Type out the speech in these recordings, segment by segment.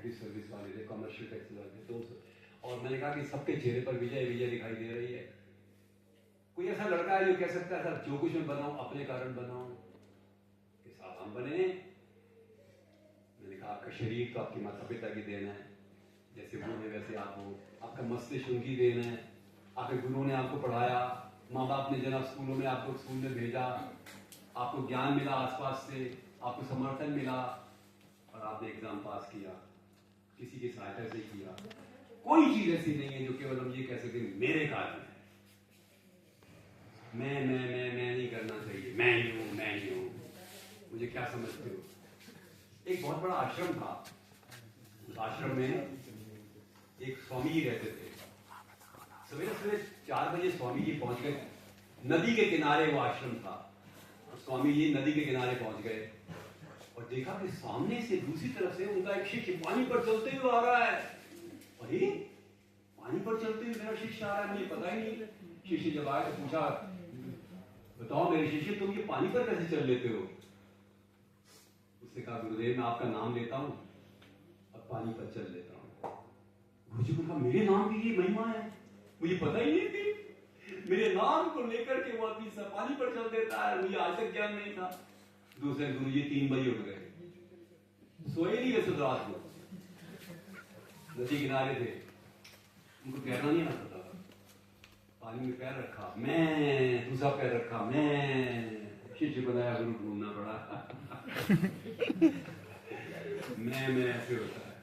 Audit service वाले थे, commercial tax वाले थे, तो और मैंने कहा कि सबके चेहरे पर विजय विजय दिखाई दे रही है। कोई ऐसा लड़का है जो कह सकता है सर जो कुछ मैं बनाऊं अपने कारण बनाऊं, के साथ हम बने। मैंने कहा आपका शरीर तो आपके माता पिता की देन है, जैसे वो है वैसे आप हो, आपका मस्तिष्क उनकी देन है, आपके गुरुओं ने आपको पढ़ाया, माँ बाप ने जना स्कूलों में आपको स्कूल में भेजा, आपको ज्ञान मिला आसपास से, आपको समर्थन मिला और आपने एग्जाम पास किया, किसी की सहायता से किया। कोई चीज ऐसी नहीं है जो केवल हम ये कह सकते मेरे कारण है, मैं नहीं करना चाहिए, मैं ही हूं। मुझे क्या समझते हो? एक बहुत बड़ा आश्रम था, उस आश्रम में एक स्वामी जी रहते थे। सवेरे सवेरे 4 बजे स्वामी जी पहुंच गए, नदी के किनारे वो आश्रम था। स्वामी जी नदी के किनारे पहुंच गए और देखा कि सामने से दूसरी तरफ से उनका एक शिष्य पानी पर चलते हुए आ रहा है। अरे पानी पर चलते हुए मेरा शिष्य आ रहा है, मुझे पता ही नहीं। शिष्य जब आया तो पूछा, बताओ मेरे शिष्य तुम ये पानी पर कैसे चल लेते हो? उसने कहा गुरुदेव मैं आपका नाम लेता हूं और पानी पर चल लेता हूं। गुरुजी को कहा मेरे नाम की ये महिमा है, मुझे पता ही नहीं थी। मेरे नाम को लेकर के वो आदमी पानी पर चल देता है, मुझे आज तक ज्ञान नहीं था। दूसरे गुरुजी 3 बजे उठ गए, सोए नहीं वैसे तो रात को, नदी किनारे थे, उनको तैरना नहीं आता था। पानी में पैर रखा, मैं दूसरा पैर रखा, मैं शिष्य बनाया, गुरु ढूंढना पड़ा। मैं ऐसे होता है,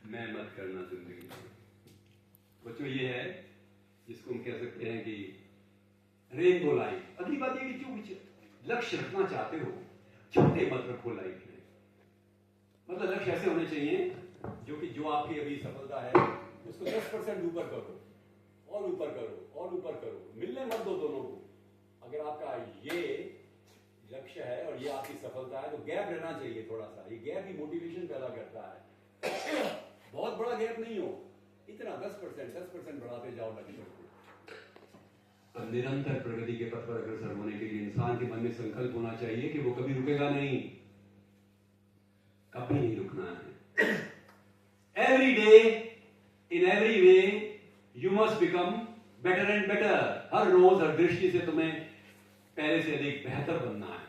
मैं मत करना जिंदगी में। बच्चों ये है जिसको हम कह सकते हैं कि रेनबो लाइफ। अगली बात ये कि जो कुछ लक्ष्य रखना चाहते हो छोटे मत रखो लाइफ में। मतलब लक्ष्य ऐसे होने चाहिए जो कि जो आपकी अभी सफलता है उसको 10% ऊपर करो और ऊपर करो और ऊपर करो, मिलने मत दो दोनों को। अगर आपका ये लक्ष्य है और ये आपकी सफलता है तो गैप रहना चाहिए थोड़ा सा। ये गैप ही मोटिवेशन पैदा करता है। बहुत बड़ा गैप नहीं हो, इतना 10% बढ़ाते जाओ लक्ष्य को। निरंतर प्रगति के पथ पर अग्रसर होने के लिए इंसान के मन में संकल्प होना चाहिए कि वो कभी रुकेगा नहीं, कभी नहीं रुकना है। Every day in every way you must become better and better. हर रोज हर दृष्टि से तुम्हें पहले से अधिक बेहतर बनना है।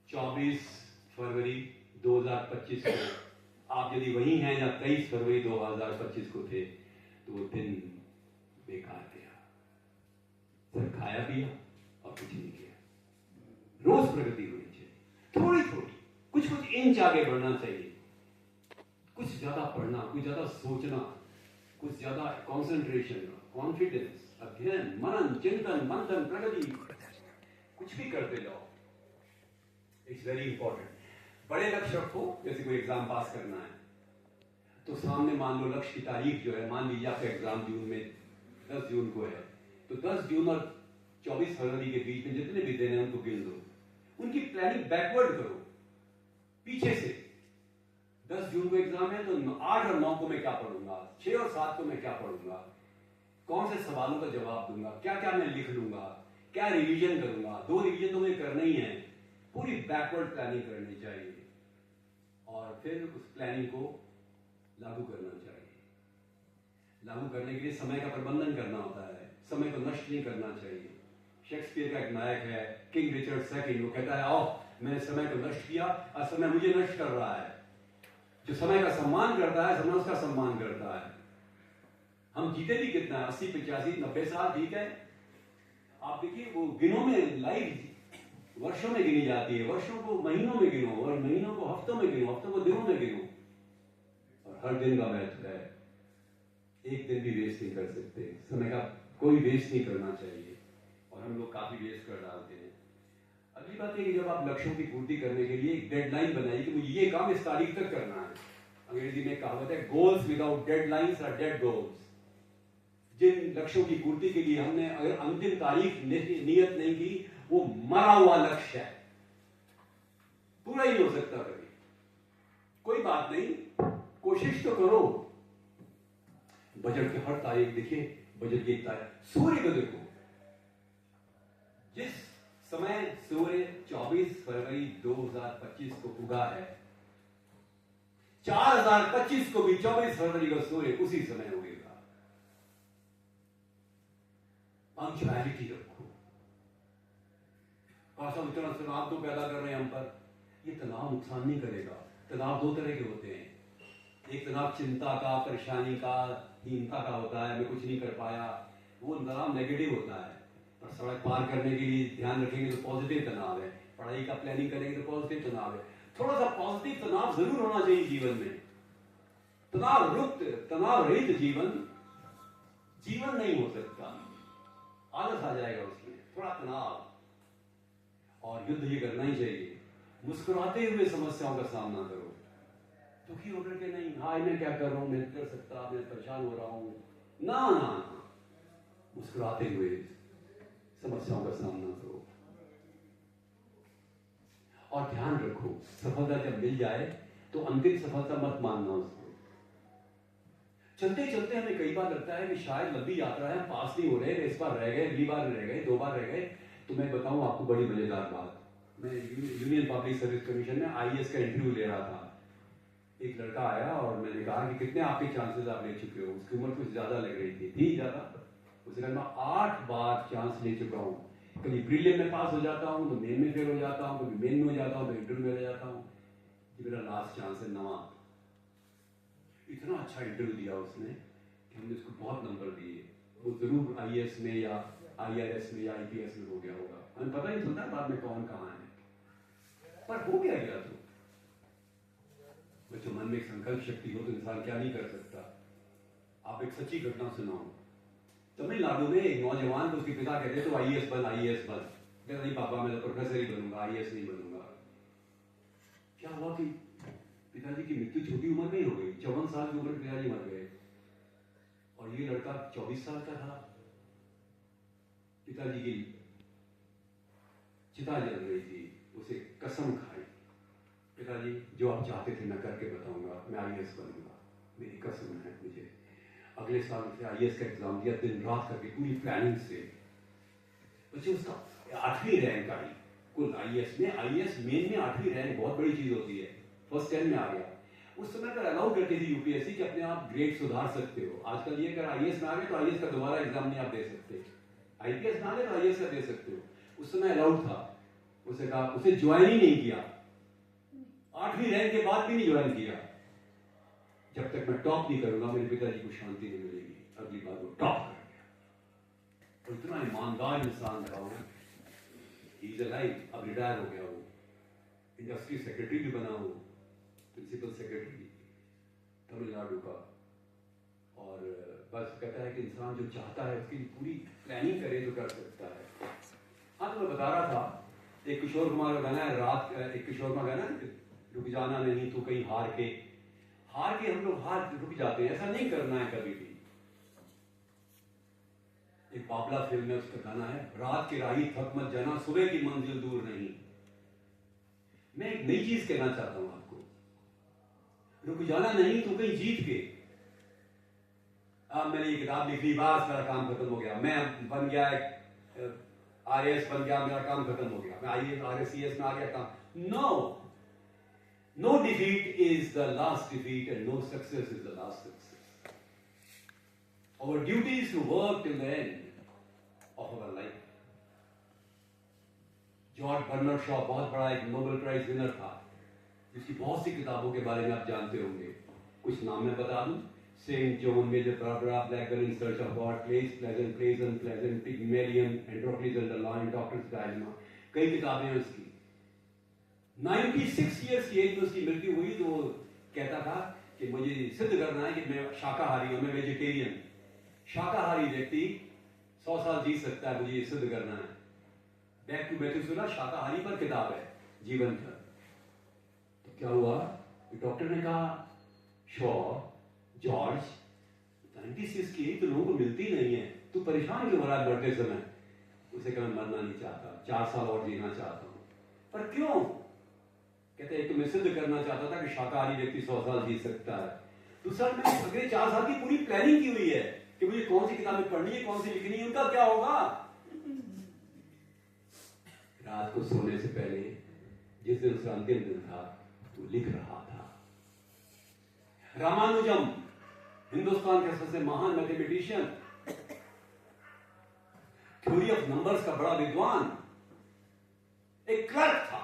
24 फरवरी 2025 को आप यदि वही हैं या 23 फरवरी 2025 को थे तो वो दिन बेकार गया, सिर्फ खाया पिया और कुछ नहीं किया। रोज प्रगति होनी चाहिए, थोड़ी थोड़ी, कुछ कुछ इंच आगे बढ़ना चाहिए। कुछ ज्यादा पढ़ना, कुछ ज्यादा सोचना, कुछ ज्यादा कॉन्सेंट्रेशन, कॉन्फिडेंस, अध्ययन, मनन, चिंतन, मंथन, प्रगति, कुछ भी करते जाओ। It's very important. बड़े लक्ष्य रखो, जैसे कोई एग्जाम पास करना है तो सामने मान लो लक्ष्य की तारीख जो है, मान लीजिए आपका एग्जाम जून में 10 जून को है, तो 10 जून और 24 फरवरी के बीच में जितने भी दिन हैं उनको गिन दो। उनकी प्लानिंग बैकवर्ड करो, पीछे से। 10 जून को एग्जाम है तो 8 और 9 को मैं क्या पढ़ूंगा, 6 और 7 को मैं क्या पढ़ूंगा, कौन से सवालों का जवाब दूंगा, क्या क्या मैं लिख लूंगा, क्या रिवीजन करूंगा। 2 रिवीजन तो मुझे करना ही है। पूरी बैकवर्ड प्लानिंग करनी चाहिए और फिर उस प्लानिंग को लागू करना चाहिए। लागू करने के लिए समय का प्रबंधन करना होता है, समय को नष्ट नहीं करना चाहिए। शेक्सपियर का एक नायक है किंग रिचर्ड सेकंड, वो कहता है आओ मैंने समय को नष्ट किया और समय मुझे नष्ट कर रहा है। जो समय का सम्मान करता है समय उसका सम्मान करता है। हम जीते भी कितना है, 80, 85, 90 साल, ठीक है। आप देखिए वो दिनों में, लाइफ वर्षों में गिनी जाती है, वर्षों को महीनों में गिनो और महीनों को हफ्तों में गिनो, हफ्तों को दिनों में गिनो। और हर दिन का महत्व है, एक दिन भी वेस्ट नहीं कर सकते। समय का कोई वेस्ट नहीं करना चाहिए और हम लोग काफी वेस्ट कर डालते हैं। अगली बात है कि जब आप लक्ष्यों की पूर्ति करने के लिए एक डेडलाइन बनाइए कि मुझे ये काम इस तारीख तक करना है। अंग्रेजी में कहावत है goals without deadlines are dead goals. जिन लक्ष्यों की पूर्ति के लिए हमने अगर अंतिम तारीख नियत नहीं की, वो मरा हुआ लक्ष्य है, पूरा ही नहीं हो सकता कभी। कोई बात नहीं, कोशिश तो करो। बजट की हर तारीख देखिए, बजट की तारीख, सूर्य को देखो, जिस समय सूर्य 24 फरवरी 2025 को उगा है 4025 को भी 24 फरवरी को सूर्य उसी समय उगेगा। पंक्चुअलिटी रखो। सब इतना तनाव तो पैदा कर रहे हैं हम पर, ये तनाव नुकसान नहीं करेगा। तनाव दो तरह के होते हैं, एक तनाव चिंता का, परेशानी का, हीनता का होता है, मैं कुछ नहीं कर पाया, वो तनाव नेगेटिव होता है। और सड़क पार करने के लिए ध्यान रखेंगे तो पॉजिटिव तनाव है, पढ़ाई का प्लानिंग करेंगे तो पॉजिटिव तनाव है। थोड़ा सा पॉजिटिव तनाव जरूर होना चाहिए जीवन में। तनाव रहित जीवन नहीं हो सकता, आलस आ जाएगा उसमें। थोड़ा तनाव और युद्ध ये करना ही चाहिए। मुस्कुराते हुए समस्याओं का सामना करो, दुखी होकर के नहीं, हाय मैं क्या कर रहा हूं, मैं कर सकता, मैं परेशान हो रहा हूं, ना ना ना, मुस्कुराते हुए समस्याओं का सामना करो। और ध्यान रखो, सफलता जब मिल जाए तो अंतिम सफलता मत मानना उसको। चलते चलते हमें कई बार लगता है कि शायद लंबी यात्रा है, हम पास नहीं हो रहे, इस बार रह गए, अगली बार रह गए, 2 बार रह गए। तो मैं बताऊं आपको बड़ी मजेदार बात, मैं यूनियन पब्लिक सर्विस कमीशन में आईएएस का इंटरव्यू ले रहा था। एक लड़का आया और मैंने कहा कि कितने आपके चांसेस आप ले चुके हो। उसकी उम्र कुछ ज्यादा लग रही थी ज्यादा। उसने कहा मैं 8 बार चांस ले चुका हूँ, कभी प्रीलिम में पास हो जाता हूँ, तो मेन में फेल हो जाता हूँ, कभी मेन में हो जाता हूँ, तो इंटरव्यू में रह जाता हूँ। ये मेरा लास्ट चांस है, नवा। इतना अच्छा इंटरव्यू दिया उसने कि हमने उसको बहुत नंबर दिए। वो जरूर आईएएस में या आईआरएस में या आईपीएस में हो गया होगा, हमें पता ही चलता बाद में कौन कहाँ है, पर हो गया। तो बच्चों, मन में एक संकल्प शक्ति हो तो इंसान क्या नहीं कर सकता। आप एक सच्ची घटना सुनाओ। तमिलनाडु में एक नौजवान को उसके पिता कहते तो आईएएस बन। कहता नहीं पापा, मैं तो प्रोफेसर ही बनूंगा, आईएएस नहीं बनूंगा। क्या हुआ कि पिताजी की मृत्यु छोटी उम्र में ही हो गई। 54 साल की उम्र में पिताजी मर गए और ये लड़का 24 साल का था। पिताजी की चिता जल रही थी, उसे कसम खाई, पिताजी जो आप चाहते थे मैं करके बताऊंगा, मैं आईएएस बनूंगा, मेरी कसम है मुझे। अगले साल से आईएएस का एग्जाम दिया, दिन रात करके पूरी प्लानिंग से। बच्चे उसका 8वीं रैंक आई कुल आईएएस में। आईएएस मेन में 8वीं रैंक बहुत बड़ी चीज होती है। फर्स्ट 10 में आ गया। उस समय पर अलाउ करती थी यूपीएससी कि अपने आप ग्रेड सुधार सकते हो। आजकल ये अगर आईएएस में आ गए तो आईएएस का दोबारा एग्जाम नहीं आप दे सकते, आईपीएस में आ गए तो आईएएस का दे सकते हो। उस समय अलाउड था। उसे कहा, उसे ज्वाइन ही नहीं किया, 8वीं रैंक के बाद भी नहीं ज्वाइन किया। जब तक मैं टॉप नहीं करूंगा मेरे पिताजी को शांति नहीं मिलेगी। अगली बार वो टॉप कर गया और इतना ईमानदार इंसान था वो। ही इज अलाइव, अब रिटायर हो गया वो, इंडस्ट्री सेक्रेटरी भी बना वो, प्रिंसिपल सेक्रेटरी तमिलनाडु का। और बस कहता है कि इंसान जो चाहता है उसकी पूरी प्लानिंग करे तो कर सकता है। हाँ, तो मैं बता रहा था एक किशोर कुमार का गाना है रात, एक किशोर कुमार गाना, रुक जाना नहीं तू कहीं हार के हम लोग रुक जाते हैं। ऐसा नहीं करना है कभी भी। एक बाबला फिल्म में उसका गाना है, रात की राही थक मत जाना, सुबह की मंजिल दूर नहीं। मैं एक नई चीज कहना चाहता हूं आपको, रुक जाना नहीं तो कहीं जीत के। अब मैंने ये किताब लिख ली, बस मेरा काम खत्म हो गया, मैं बन गया आईएएस बन गया, मेरा काम खत्म हो गया, मैं आईएएस आरएससीएस में आ गया काम। No defeat is the last defeat and no success is the last success. Our duty is to work till the end of our life. George Bernard Shaw बहुत बड़ा एक नोबेल प्राइज विनर था, जिसकी बहुत सी किताबों के बारे में आप जानते होंगे। कुछ नाम मैं बता दूं, Saint John, Major Barbara, Blackburn in search of God, plays, pleasant, plays unpleasant, Pygmalion, Androcles under law and doctor's dilemma. कई किताबें हैं उसकी। 96 ईयर्स की एज में उसकी मृत्यु हुई तो वो कहता था कि मुझे सिद्ध करना है कि मैं शाकाहारी हूं, मैं वेजिटेरियन। शाकाहारी व्यक्ति 100 साल जी सकता है, मुझे ये सिद्ध करना है। बैक टू मेथुसेला शाकाहारी पर किताब है, जीवन का। तो क्या हुआ, डॉक्टर ने कहा, जॉर्ज 96 की एज तो लोगों को मिलती नहीं है, तू परेशान क्यों हो रहा है मरते समय? उसे कहा मैं मरना नहीं चाहता, 4 साल और जीना चाहता हूं। पर क्यों? कहते हैं तो मैं सिद्ध करना चाहता था कि शाकाहारी व्यक्ति 100 साल जी सकता है। दूसरा, मैंने अगले 4 साल की पूरी प्लानिंग की हुई है कि मुझे कौन सी किताबें पढ़नी है, कौन सी लिखनी है, उनका क्या होगा। रात को सोने से पहले जिस दिन उसका अंतिम दिन था, वो लिख रहा था। रामानुजम, हिंदुस्तान के सबसे महान मैथमेटिशियन, थ्योरी ऑफ नंबर्स का बड़ा विद्वान, एक क्लर्क था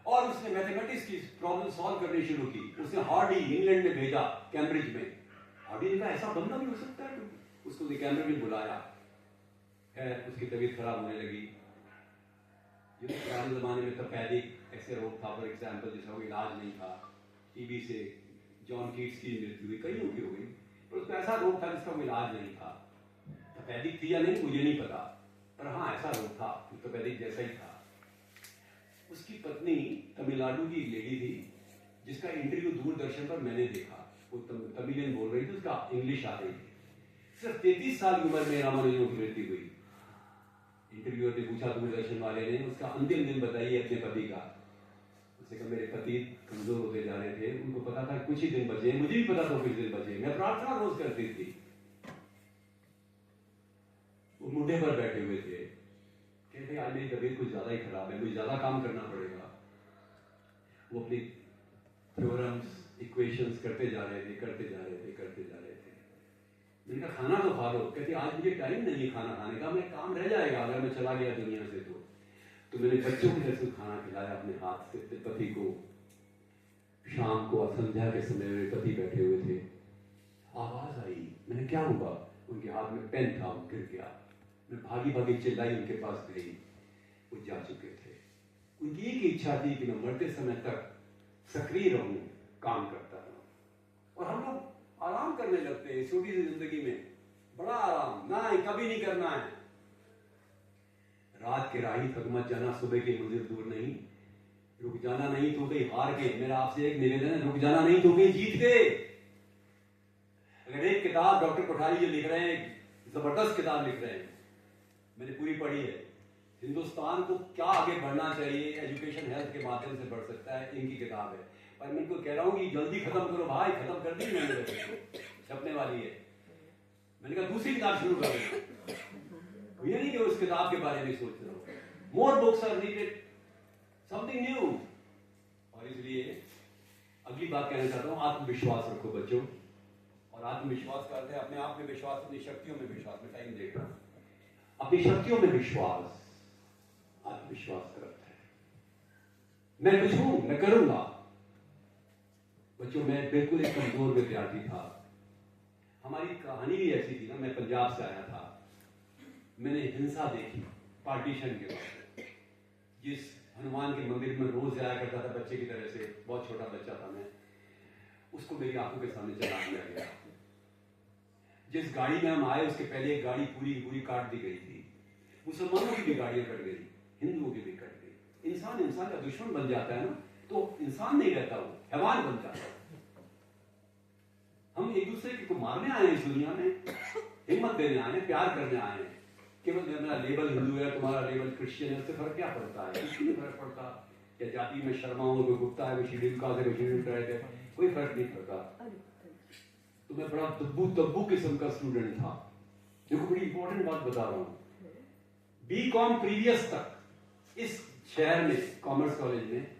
और उसने मैथमेटिक्स की प्रॉब्लम सॉल्व करनी शुरू की। उसने हार्डी इंग्लैंड में भेजा, कैम्ब्रिज में। हार्डी ने कहा ऐसा बंदा भी हो सकता है। उसको कैम्ब्रिज में बुलाया है, उसकी तबीयत खराब होने लगी। पुराने जमाने में तपेदिक ऐसे रोग था, फॉर एग्जाम्पल, जिसका कोई इलाज नहीं था। टीबी से जॉन कीट्स की मृत्यु हुई, कईयों की हो गई, पर उसका ऐसा रोग था जिसका कोई इलाज नहीं था। तपेदिक थी या नहीं मुझे नहीं पता, पर हाँ ऐसा रोग था, तपेदिक जैसा ही था। उसकी पत्नी तमिलनाडु की लेडी थी, जिसका इंटरव्यू दूरदर्शन पर मैंने देखा। वो तमिलियन बोल रही थी, उसका इंग्लिश आ रही थी। सिर्फ 33 साल की उम्र में रामानुजम की मृत्यु हुई। इंटरव्यूअर ने पूछा दूरदर्शन वाले ने, उसका अंतिम दिन बताइए अपने पति का। उसने कहा मेरे पति कमजोर होते जा रहे थे, उनको पता था कुछ ही दिन बचे, मुझे भी पता था कुछ दिन बचे, मैं प्रार्थना रोज करती थी। वो मुंडे पर बैठे हुए थे, कहते आज मेरी तबीयत कुछ ज्यादा ही खराब है, मुझे ज्यादा काम करना पड़ेगा। वो अपनी थ्योरम्स, इक्वेशंस करते जा रहे थे, करते जा रहे थे, करते जा रहे थे। मैंने कहा खाना तो खा लो। कहती आज मुझे टाइम नहीं है खाना खाने का, मैं काम रह जाएगा अगर मैं चला गया दुनिया से। तो मैंने बच्चों को जैसे खाना खिलाया अपने हाथ से अपने पति को। शाम को संध्या के समय मेरे पति बैठे हुए थे, आवाज आई। मैंने क्या हुआ? उनके हाथ में पेन था, वो गिर गया। मैं भागी भागी चिल्लाई, उनके पास गई, वो जा चुके थे। उनकी एक इच्छा थी कि मैं मरते समय तक सक्रिय रहूं, काम करता रहूं। और हम लोग आराम करने लगते हैं छोटी सी जिंदगी में, बड़ा आराम ना, कभी नहीं करना है। रात के राही थक मत जाना, सुबह की मंजिल दूर नहीं। रुक जाना नहीं तो कहीं हार के। मेरा आपसे एक निवेदन है, रुक जाना नहीं तो कहीं जीत के। अगर एक किताब डॉक्टर कोठारी जो लिख रहे हैं, जबरदस्त किताब लिख रहे हैं, मैंने पूरी पढ़ी है, हिंदुस्तान को क्या आगे बढ़ना चाहिए, एजुकेशन हेल्थ के माध्यम से बढ़ सकता है, इनकी किताब है। पर मैं इनको कह रहा हूं कि जल्दी खत्म करो भाई, खत्म कर दी मैंने, छपने वाली है। मैंने कहा दूसरी किताब शुरू करो। ये नहीं कि उस किताब के बारे में सोच रहा हूं। More books are needed, something new. और इसलिए अगली बात कहना चाहता हूं, आत्मविश्वास रखो बच्चों। और आत्मविश्वास का अर्थ है अपने आप में विश्वास, अपनी शक्तियों में विश्वास। में टाइम देख रहा हूं, अपनी शक्तियों में विश्वास, आत्मविश्वास का अर्थ है मैं कुछ हूं, मैं करूंगा। बच्चों मैं बिल्कुल एक कमजोर विद्यार्थी था। हमारी कहानी भी ऐसी थी ना, मैं पंजाब से आया था, मैंने हिंसा देखी पार्टीशन के बाद। जिस हनुमान के मंदिर में रोज जाया करता था बच्चे की तरह से, बहुत छोटा बच्चा था मैं, उसको मेरी आंखों के सामने चला दिया गया। जिस गाड़ी में हम आए उसके पहले एक गाड़ी पूरी पूरी काट दी गई थी। मुसलमानों की भी गाड़ियां कट गई, हिंदुओं की भी कट गई। इंसान इंसान का दुश्मन बन जाता है ना, तो इंसान नहीं रहता, वो हैवान बन जाता है। हम एक दूसरे को मारने आए हैं इस दुनिया में, हिम्मत देने आए हैं, प्यार करने आए हैं। केवल मेरा लेबल हिंदू है, तुम्हारा लेबल क्रिश्चियन है, उससे फर्क क्या पड़ता है? कुछ नहीं फर्क पड़ता। क्या जाति में शर्मा हो, कोई गुप्ता है, कोई शेड्यूल कास्ट है, कोई शेड्यूल ट्राइब है, कोई फर्क नहीं पड़ता। तो मैं बड़ा तब्बू किस्म का स्टूडेंट था। देखो बड़ी इंपॉर्टेंट बात बता रहा हूँ, बीकॉम प्रीवियस तक इस शहर में, कॉमर्स कॉलेज में,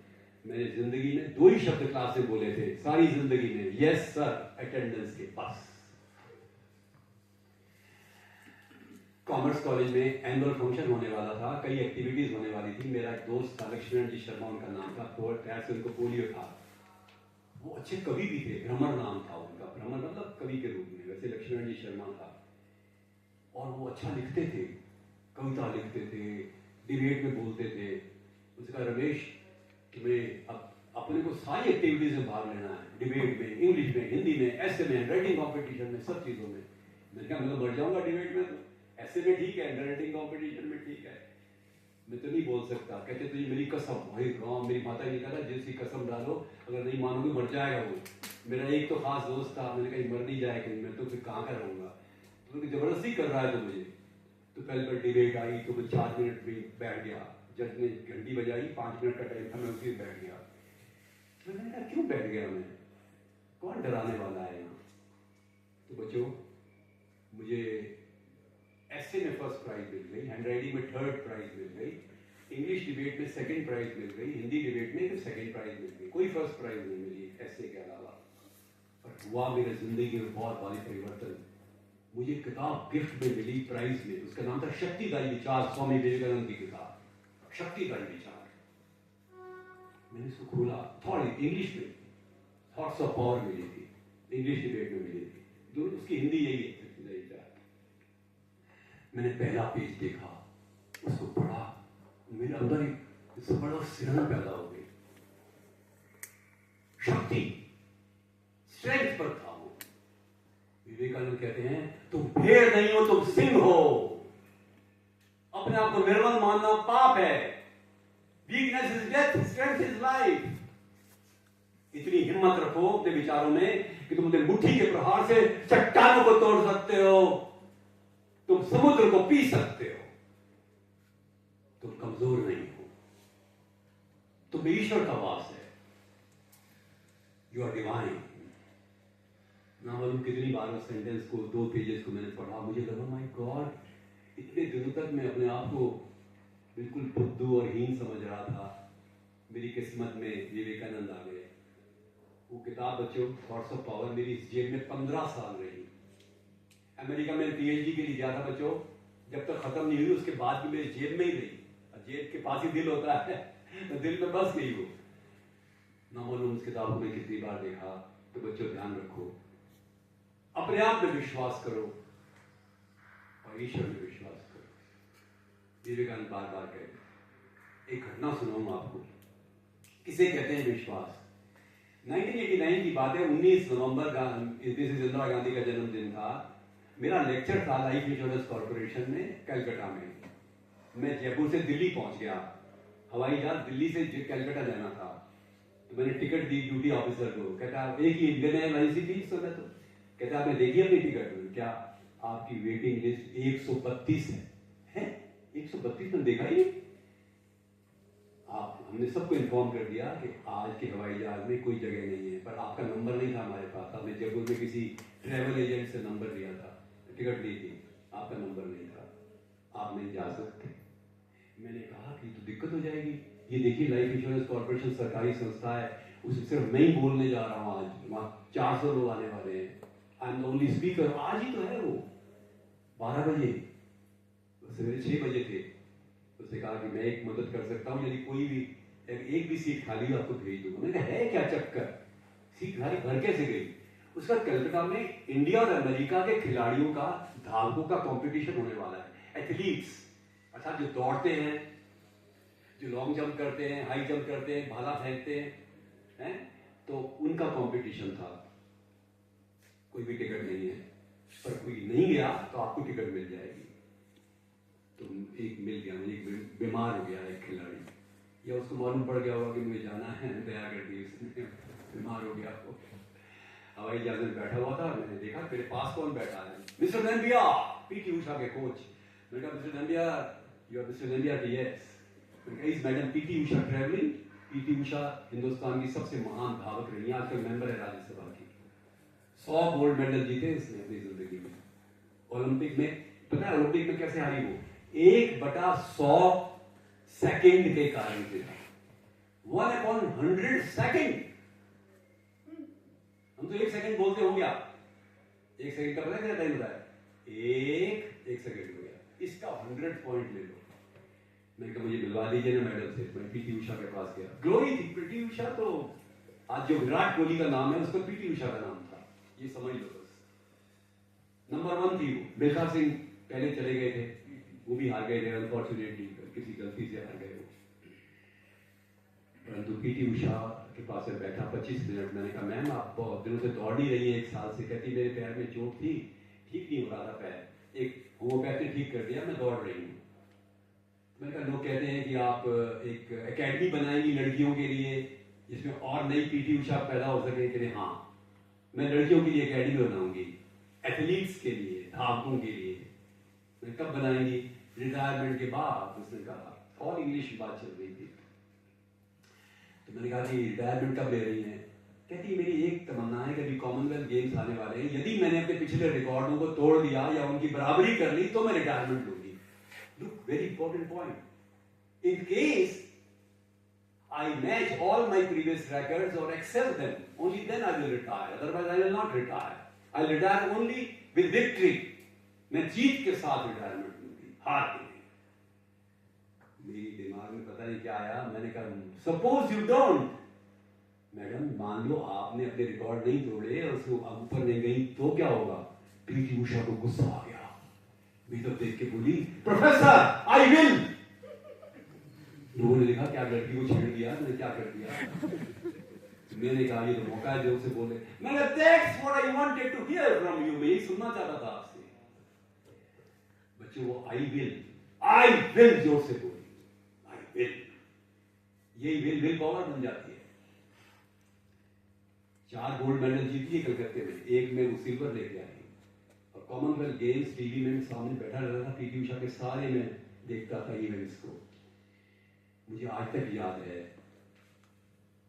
मैंने जिंदगी में 2 ही शब्द क्लास में बोले थे सारी जिंदगी में, यस सर, अटेंडेंस के पास। कॉमर्स कॉलेज में एनुअल फंक्शन होने वाला था, कई एक्टिविटीज होने वाली थी। मेरा एक दोस्त था, लक्ष्मण जी शर्मा उनका नाम था, से उनको पोलियो था। वो अच्छे कवि भी थे, भ्रमर नाम था उनका, भ्रमर मतलब कवि के रूप में, वैसे लक्ष्मण जी शर्मा था। और वो अच्छा लिखते थे, कविता लिखते थे, डिबेट में बोलते थे। उसने कहा रमेश तुम्हें अब अपने को सारी एक्टिविटीज में भाग लेना है, डिबेट में, इंग्लिश में, हिंदी में, ऐसे में, राइटिंग कॉम्पिटिशन में, सब चीजों में। मैंने कहा मैं तो बढ़ जाऊंगा डिबेट में, तो ऐसे में ठीक है, राइटिंग कॉम्पिटिशन में ठीक है, मैं तो नहीं बोल सकता। कहते तुझे मेरी कसम, वही गाँव मेरी माता जी कहा जिसकी कसम डालो, अगर नहीं मानोगे मर जाएगा वो। मेरा एक तो खास दोस्त था, मैंने कहा मर नहीं जाएगा, मैं तो फिर कहाँ का रहूंगा। तो जबरदस्ती कर रहा है तो मुझे, तो पहले पर डिबेट आई तो मैं 4 मिनट में बैठ गया। जज ने घंटी बजाई, 5 मिनट का टाइम था, मैं उसी में बैठ गया। तो मैंने कहा क्यों बैठ गया मैं, कौन डराने वाला है यहाँ। तो बच्चों मुझे ऐसे में फर्स्ट प्राइज मिल गई, हैंड राइटिंग में 3rd प्राइज मिल गई, इंग्लिश डिबेट में सेकंड प्राइज मिल गई, हिंदी डिबेट में सेकंड प्राइज मिल गई, कोई फर्स्ट प्राइज नहीं मिली ऐसे के अलावा। पर हुआ मेरे जिंदगी में बहुत बड़ी परिवर्तन। मुझे किताब गिफ्ट में मिली प्राइज में, उसका नाम था शक्तिदायी विचार, स्वामी विवेकानंद की किताब शक्तिदायी विचार। मैंने उसको खोला, थॉट इंग्लिश में थॉट्स ऑफ पावर मिली थी, इंग्लिश डिबेट में मिली थी, जो उसकी हिंदी यही है शक्तिदायी विचार। मैंने पहला पेज देखा, उसको पढ़ा, मेरे अंदर एक जबरदस्त सिरन पैदा हो गई। शक्ति स्ट्रेंथ पर था वो। विवेकानंद कहते हैं तुम भेड़ नहीं हो, तुम सिंह हो। अपने आप को निर्बल मानना पाप है। Weakness is death, strength is life. इतनी हिम्मत रखो अपने विचारों में कि तुम अपने मुट्ठी के प्रहार से चट्टानों को तोड़ सकते हो, तुम समुद्र को पी सकते हो, तुम कमजोर नहीं हो, तुम ईश्वर का वास है, यू आर डिवाइन। ना मालूम कितनी बार उस सेंटेंस को, 2 पेजेस को मैंने पढ़ा, मुझे लगा माय गॉड, इतने दिनों तक मैं अपने आप को बिल्कुल बुद्धू और हीन समझ रहा था। मेरी किस्मत में विवेकानंद आ गए। वो किताब बच्चों थॉट्स ऑफ पावर मेरी इस जेब में 15 साल रही। अमेरिका में पीएचडी के लिए गया था बच्चों, जब तक खत्म नहीं हुई उसके बाद भी मेरी जेब में ही रही। जेब के पास ही दिल होता है तो दिल में बस गई वो। ना मालूम उस किताब को मैं कितनी बार देखा। तो बच्चों ध्यान रखो, अपने आप में विश्वास करो और ईश्वर में विश्वास करो। विवेकानंद बार बार कहते। एक घटना सुनाऊंगा आपको, किसे कहते हैं विश्वास। 1989 की बात है, 19 नवंबर इंदिरा गांधी का जन्मदिन था। मेरा लेक्चर था लाइफ इंश्योरेंस कॉर्पोरेशन में कलकत्ता में। मैं जयपुर से दिल्ली पहुंच गया, हवाई जहाज दिल्ली से कलकत्ता जाना था। तो मैंने टिकट दी ड्यूटी ऑफिसर को, कहता एक ही इंडियन एयरलाइंस थी इस समय। तो कहता आपने देखी अपनी टिकट? क्या आपकी वेटिंग लिस्ट 132 है? 132 में देखा ही। आप हमने सबको इन्फॉर्म कर दिया कि आज के हवाई जहाज में कोई जगह नहीं है, पर आपका नंबर नहीं था हमारे पास। हमने जयपुर में किसी ट्रैवल एजेंट से नंबर लिया था, टिकट ली थी, आपका नंबर नहीं था, आप नहीं जा सकते। मैंने कहा कि तो दिक्कत हो जाएगी। ये देखिए लाइफ इंश्योरेंस कॉर्पोरेशन सरकारी संस्था है, उसे सिर्फ मैं ही बोलने जा रहा हूँ। आज वहाँ 400 लोग आने वाले हैं, I am the only speaker. आज ही तो है वो 12 बजे, सवेरे 6 बजे थे। उसने कहा कि मैं एक मदद कर सकता हूँ, यदि कोई भी एक भी सीट खाली हो आपको भेज दूंगा। मैंने कहा है क्या चक्कर, सीट खाली भर कैसे गई? उसका कलकत्ता में इंडिया और अमेरिका के खिलाड़ियों का, धावकों का कंपटीशन होने वाला है। एथलीट्स अर्थात जो दौड़ते हैं, जो लॉन्ग जंप करते हैं, हाई जंप करते हैं, भाला फेंकते हैं, तो उनका कंपटीशन था। कोई भी टिकट नहीं है, पर कोई नहीं गया तो आपको टिकट मिल जाएगी। तो एक मिल गया, एक बीमार हो गया एक खिलाड़ी, या उसको मालूम पड़ गया होगा कि मुझे जाना है, दया कर दी उसने, बीमार हो गया। हवाई जहाज में बैठा हुआ था, मैंने देखा मेरे पास कौन बैठा है, मिस्टर नंबिया, पीटी उषा के कोच। मैंने कहा mister Nambiar, you are mister Nambiar? Yes. मैंने कहा is madam PT Usha travelling? PT Usha Hindustan की सबसे महान धावक रही है, आजकल मेंबर है राज्यसभा की। 100 गोल्ड मेडल जीते इसने अपनी जिंदगी में। ओलंपिक में पता है ओलंपिक में कैसे हारी वो? 1/100 सेकंड के कारण से। 1/100 सेकंड। हम तो 1 सेकंड बोलते हो गया, 1 सेकंड का पता है कितना टाइम होता है? एक सेकंड हो गया। इसका 100 पॉइंट ले लो। मैंने कहा मुझे मिलवा दीजिए ना मैडम से। मैं पीटी उषा के पास गया, ग्लोरी थी पीटी उषा। तो आज जो विराट कोहली का नाम है उसका पीटी उषा का नाम था, ये समझ लो बस। नंबर 1 थी वो। मिल्खा सिंह पहले चले गए थे, वो भी हार गए थे अनफॉर्चुनेटली, किसी गलती से हार गए वो। परंतु पीटी उषा के पास में बैठा 25 मिनट। मैंने कहा मैम आप बहुत दिनों से दौड़ ही रही है, 1 साल से। कहती मेरे पैर में चोट थी, ठीक नहीं हो रहा था पैर, एक होम्योपैथ ने ठीक कर दिया, मैं दौड़ रही हूँ। मैंने कहा लोग कहते हैं कि आप एक एकेडमी बनाएंगी लड़कियों के लिए जिसमें और नई पीटी उषा पैदा हो सके। कि हाँ मैं लड़कियों के लिए एकेडमी बनाऊंगी, एथलीट्स के लिए, धावकों के लिए। मैं कब बनाएंगी? रिटायरमेंट के बाद, उसने कहा। और इंग्लिश की बात चल रही थी। तो मैंने कहा कि रिटायरमेंट कब ले रही हैं? कहती मेरी एक तमन्ना है कि अभी कॉमनवेल्थ गेम्स आने वाले हैं, यदि मैंने अपने पिछले रिकॉर्डों को तोड़ दिया या उनकी बराबरी कर ली तो मैं रिटायरमेंट लूंगी। Look, very important point. In case I match all my previous records or excel them, only then I will retire. Otherwise, I will not retire. I will retire only with victory. मैं जीत के साथ retirement लूंगी, हार के नहीं। मेरी दिमाग में पता नहीं क्या आया, मैंने कहा सपोज यू डोंट, मैडम मान लो आपने अपने रिकॉर्ड नहीं तोड़े और उसको ऊपर नहीं गई तो क्या होगा? पीटी उषा को गुस्सा आ गया, भीतर देख के बोली प्रोफेसर आई विल। लोगों ने लिखा क्या लड़की को छेड़ दिया, मैंने क्या कर दिया? मैंने कहा ये तो मौका है जोर से बोले। मैंने that's what I wanted to hear from you, मैं यही सुनना चाहता था आपसे। बच्चों वो आई विल जोर से बोली, आई विल। यही विल पावर बन जाती है। 4 गोल्ड मेडल जीती है कलकत्ते में, एक में वो सिल्वर लेके आई। और कॉमनवेल्थ गेम्स टीवी में सामने बैठा रहता था, पीटी उषा के सारे में देखता था इवेंट्स को। मुझे आज तक याद है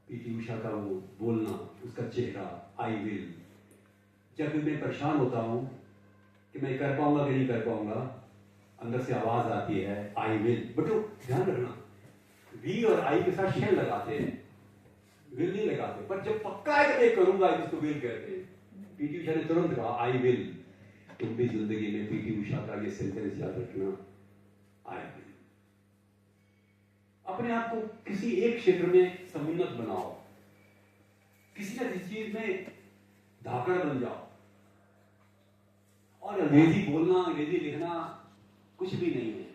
पीटी उषा का वो बोलना, उसका चेहरा, आई विल। जब भी मैं परेशान होता हूं कि मैं कर पाऊंगा कि नहीं कर पाऊंगा, अंदर से आवाज आती है आई विल। बटो ध्यान रखना, वी और आई के साथ शेल लगाते हैं, विल नहीं लगाते। पर जब पक्का है कि मैं करूंगा इसको विल कहते हैं। पीटी उषा ने तुरंत कहा आई विल। तुम भी जिंदगी में पीटी उषा का ये सेंटेंस याद रखना, आई विल। अपने आप को किसी एक क्षेत्र में समुन्नत बनाओ, किसी न किसी चीज में धाकड़ बन जाओ। और अंग्रेजी बोलना, अंग्रेजी लिखना कुछ भी नहीं है।